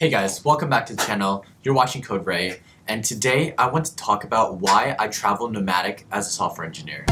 Hey guys, welcome back to the channel. You're watching Code Ray, and today I want to talk about why I travel nomadic as a software engineer.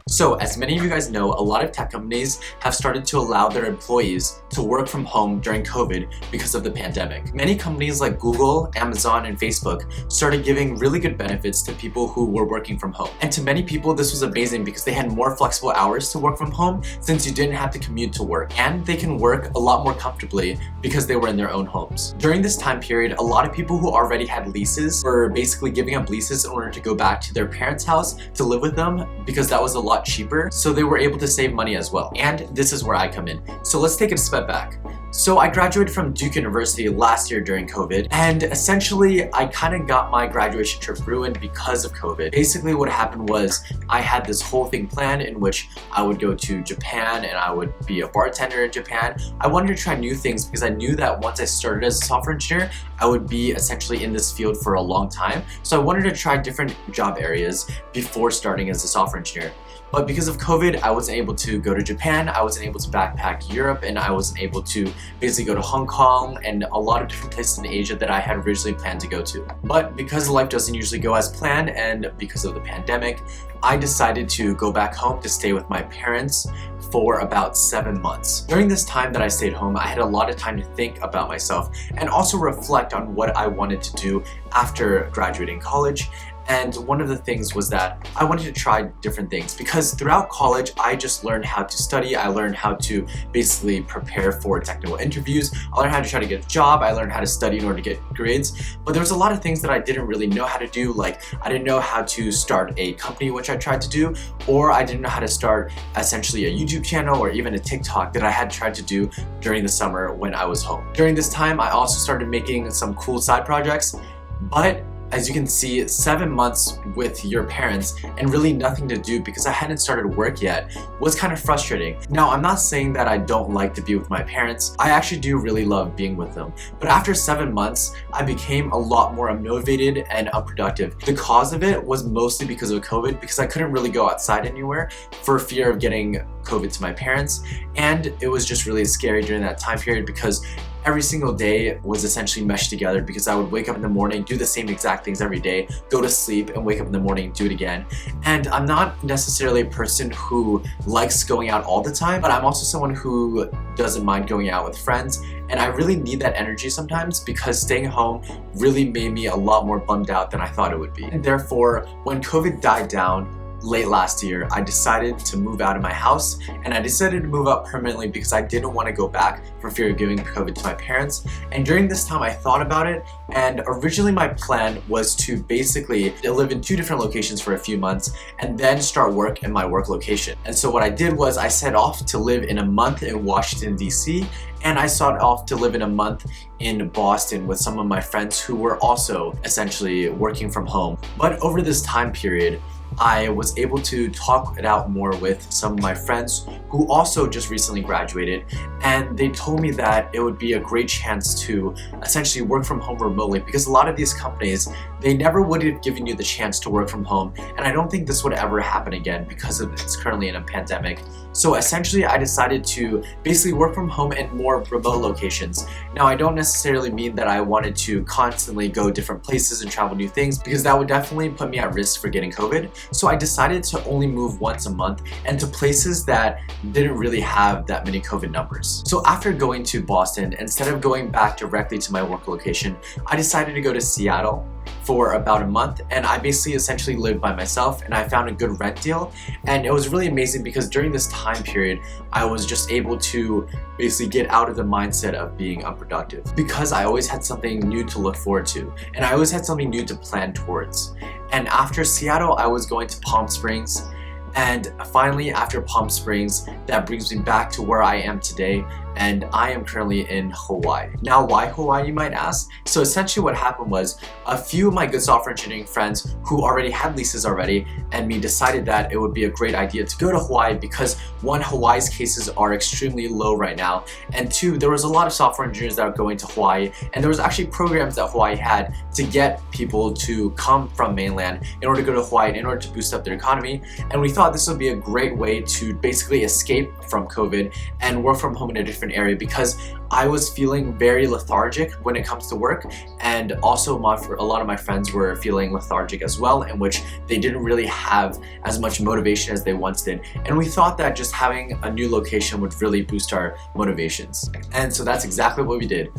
So, as many of you guys know, a lot of tech companies have started to allow their employees to work from home during COVID because of the pandemic. Many companies like Google, Amazon, and Facebook started giving really good benefits to people who were working from home. And to many people, this was amazing because they had more flexible hours to work from home since you didn't have to commute to work. And they can work a lot more comfortably because they were in their own homes. During this time period, a lot of people who already had leases were basically giving up leases in order to go back to their parents' house to live with them because that was a lot cheaper, so they were able to save money as well. And this is where I come in. So let's take a step back. So I graduated from Duke University last year during COVID, and essentially I kind of got my graduation trip ruined because of COVID. Basically what happened was I had this whole thing planned in which I would go to Japan and I would be a bartender in Japan. I wanted to try new things because I knew that once I started as a software engineer, I would be essentially in this field for a long time. So I wanted to try different job areas before starting as a software engineer. But because of COVID, I wasn't able to go to Japan, I wasn't able to backpack Europe, and I wasn't able to basically go to Hong Kong and a lot of different places in Asia that I had originally planned to go to. But because life doesn't usually go as planned and because of the pandemic, I decided to go back home to stay with my parents for about 7 months. During this time that I stayed home, I had a lot of time to think about myself and also reflect on what I wanted to do after graduating college. And one of the things was that I wanted to try different things because throughout college, I just learned how to study. I learned how to basically prepare for technical interviews. I learned how to try to get a job. I learned how to study in order to get grades. But there was a lot of things that I didn't really know how to do. Like I didn't know how to start a company, which I tried to do, or I didn't know how to start essentially a YouTube channel or even a TikTok that I had tried to do during the summer when I was home. During this time, I also started making some cool side projects, but as you can see, 7 months with your parents and really nothing to do because I hadn't started work yet was kind of frustrating. Now, I'm not saying that I don't like to be with my parents. I actually do really love being with them. But after 7 months, I became a lot more unmotivated and unproductive. The cause of it was mostly because of COVID because I couldn't really go outside anywhere for fear of getting COVID to my parents. And it was just really scary during that time period because every single day was essentially meshed together because I would wake up in the morning, do the same exact things every day, go to sleep and wake up in the morning, do it again. And I'm not necessarily a person who likes going out all the time, but I'm also someone who doesn't mind going out with friends. And I really need that energy sometimes because staying home really made me a lot more bummed out than I thought it would be. And therefore, when COVID died down, late last year, I decided to move out of my house and I decided to move out permanently because I didn't want to go back for fear of giving COVID to my parents. And during this time, I thought about it, and originally my plan was to basically live in 2 different locations for a few months and then start work in my work location. And so what I did was I set off to live in a month in Washington, DC, and I set off to live in a month in Boston with some of my friends who were also essentially working from home. But over this time period, I was able to talk it out more with some of my friends who also just recently graduated, and they told me that it would be a great chance to essentially work from home remotely because a lot of these companies, they never would have given you the chance to work from home, and I don't think this would ever happen again because it's currently in a pandemic. So essentially I decided to basically work from home in more remote locations. Now I don't necessarily mean that I wanted to constantly go different places and travel new things because that would definitely put me at risk for getting COVID. So I decided to only move once a month and to places that didn't really have that many COVID numbers. So after going to Boston, instead of going back directly to my work location, I decided to go to Seattle for about a month, and I basically essentially lived by myself and I found a good rent deal. And it was really amazing because during this time period, I was just able to basically get out of the mindset of being unproductive because I always had something new to look forward to and I always had something new to plan towards. And after Seattle, I was going to Palm Springs. And finally, after Palm Springs, that brings me back to where I am today. and I am currently in Hawaii. Now, why Hawaii, you might ask? So essentially what happened was a few of my good software engineering friends who already had leases already and me decided that it would be a great idea to go to Hawaii because one, Hawaii's cases are extremely low right now, and two, there was a lot of software engineers that were going to Hawaii, and there was actually programs that Hawaii had to get people to come from mainland in order to go to Hawaii in order to boost up their economy. And we thought this would be a great way to basically escape from COVID and work from home in a different area, because I was feeling very lethargic when it comes to work, and also a lot of my friends were feeling lethargic as well, in which they didn't really have as much motivation as they once did. And we thought that just having a new location would really boost our motivations. And so that's exactly what we did.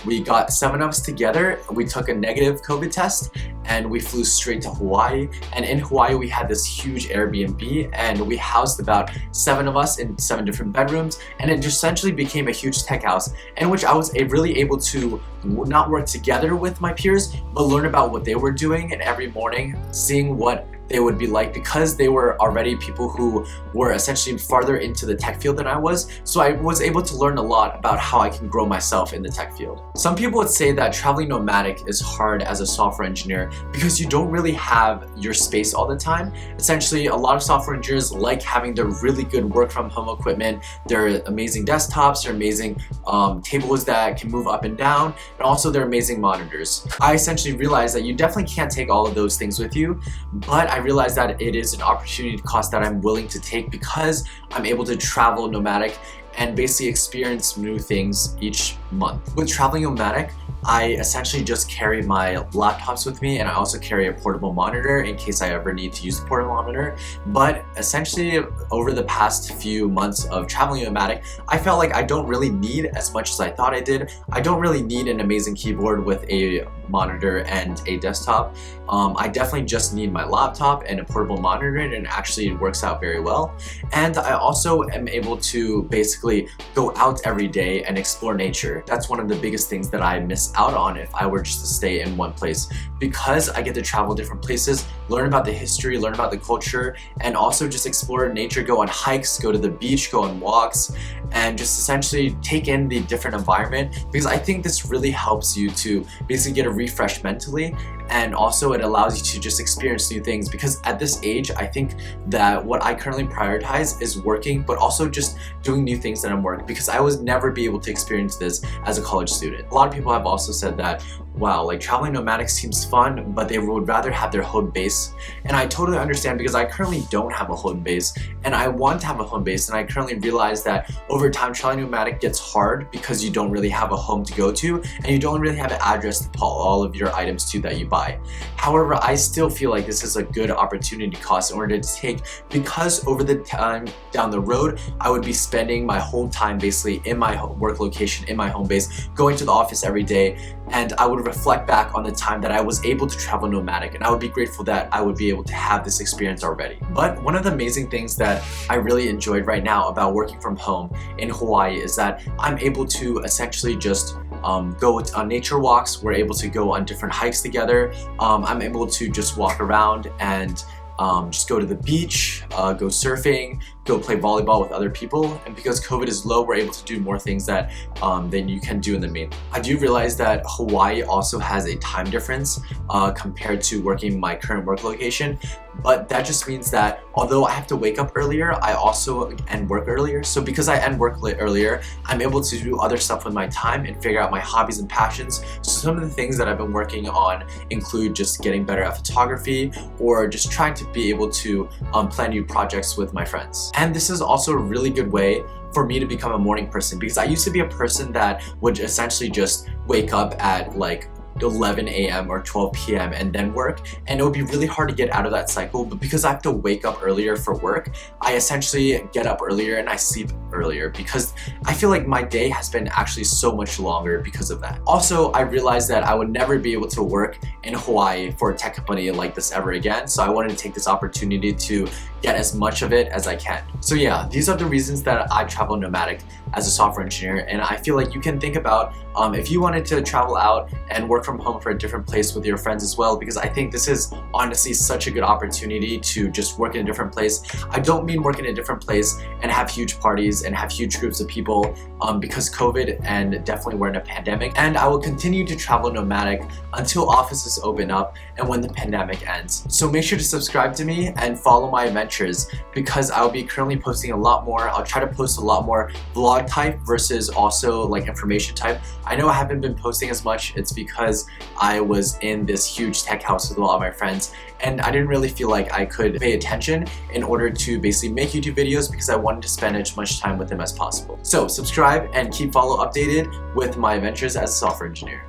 We got 7 of us together, we took a negative COVID test, and we flew straight to Hawaii. And in Hawaii, we had this huge Airbnb, and we housed about 7 of us in 7 different bedrooms, and it just essentially became a huge tech house in which I was really able to not work together with my peers, but learn about what they were doing, and every morning seeing what they would be like, because they were already people who were essentially farther into the tech field than I was. So I was able to learn a lot about how I can grow myself in the tech field. Some people would say that traveling nomadic is hard as a software engineer because you don't really have your space all the time. Essentially, a lot of software engineers like having their really good work from home equipment, their amazing desktops, their amazing tables that can move up and down, and also their amazing monitors. I essentially realized that you definitely can't take all of those things with you, but I realized that it is an opportunity cost that I'm willing to take because I'm able to travel nomadic and basically experience new things each month. With traveling nomadic, I essentially just carry my laptops with me, and I also carry a portable monitor in case I ever need to use the portable monitor. But essentially, over the past few months of traveling nomadic, I felt like I don't really need as much as I thought I did. I don't really need an amazing keyboard with a monitor and a desktop. I definitely just need my laptop and a portable monitor, and it actually works out very well. And I also am able to basically go out every day and explore nature. That's one of the biggest things that I miss out on if I were just to stay in one place, because I get to travel different places, learn about the history, learn about the culture, and also just explore nature, go on hikes, go to the beach, go on walks, and just essentially take in the different environment, because I think this really helps you to basically get a refresh mentally, and also it allows you to just experience new things. Because at this age, I think that what I currently prioritize is working, but also just doing new things that I'm working, because I was never be able to experience this as a college student. A lot of people have also said that, wow, like traveling nomadic seems fun, but they would rather have their home base. And I totally understand, because I currently don't have a home base, and I want to have a home base. And I currently realize that over time, traveling nomadic gets hard because you don't really have a home to go to, and you don't really have an address to pull all of your items to that you buy. However, I still feel like this is a good opportunity cost in order to take, because over the time down the road, I would be spending my whole time basically in my work location, in my home base, going to the office every day, and I would reflect back on the time that I was able to travel nomadic, and I would be grateful that I would be able to have this experience already. But one of the amazing things that I really enjoyed right now about working from home in Hawaii is that I'm able to essentially just go on nature walks. We're able to go on different hikes together. I'm able to just walk around and just go to the beach, go surfing, go play volleyball with other people. And because COVID is low, we're able to do more things that than you can do in the mainland. I do realize that Hawaii also has a time difference compared to working my current work location, but that just means that although I have to wake up earlier, I also end work earlier. So because I end work earlier, I'm able to do other stuff with my time and figure out my hobbies and passions. So some of the things that I've been working on include just getting better at photography, or just trying to be able to plan new projects with my friends. And this is also a really good way for me to become a morning person, because I used to be a person that would essentially just wake up at like 11 a.m. or 12 p.m. and then work, and it would be really hard to get out of that cycle. But because I have to wake up earlier for work, I essentially get up earlier and I sleep earlier, because I feel like my day has been actually so much longer because of that. Also, I realized that I would never be able to work in Hawaii for a tech company like this ever again, so I wanted to take this opportunity to get as much of it as I can. So yeah, these are the reasons that I travel nomadic as a software engineer, and I feel like you can think about if you wanted to travel out and work from home for a different place with your friends as well, because I think this is honestly such a good opportunity to just work in a different place. I don't mean work in a different place and have huge parties and have huge groups of people because COVID and definitely we're in a pandemic. And I will continue to travel nomadic until offices open up and when the pandemic ends. So make sure to subscribe to me and follow my adventures because I'll be currently posting a lot more. I'll try to post a lot more vlog type versus also like information type. I know I haven't been posting as much. It's because I was in this huge tech house with a lot of my friends and I didn't really feel like I could pay attention in order to basically make YouTube videos because I wanted to spend as much time with them as possible. So subscribe and keep follow updated with my adventures as a software engineer.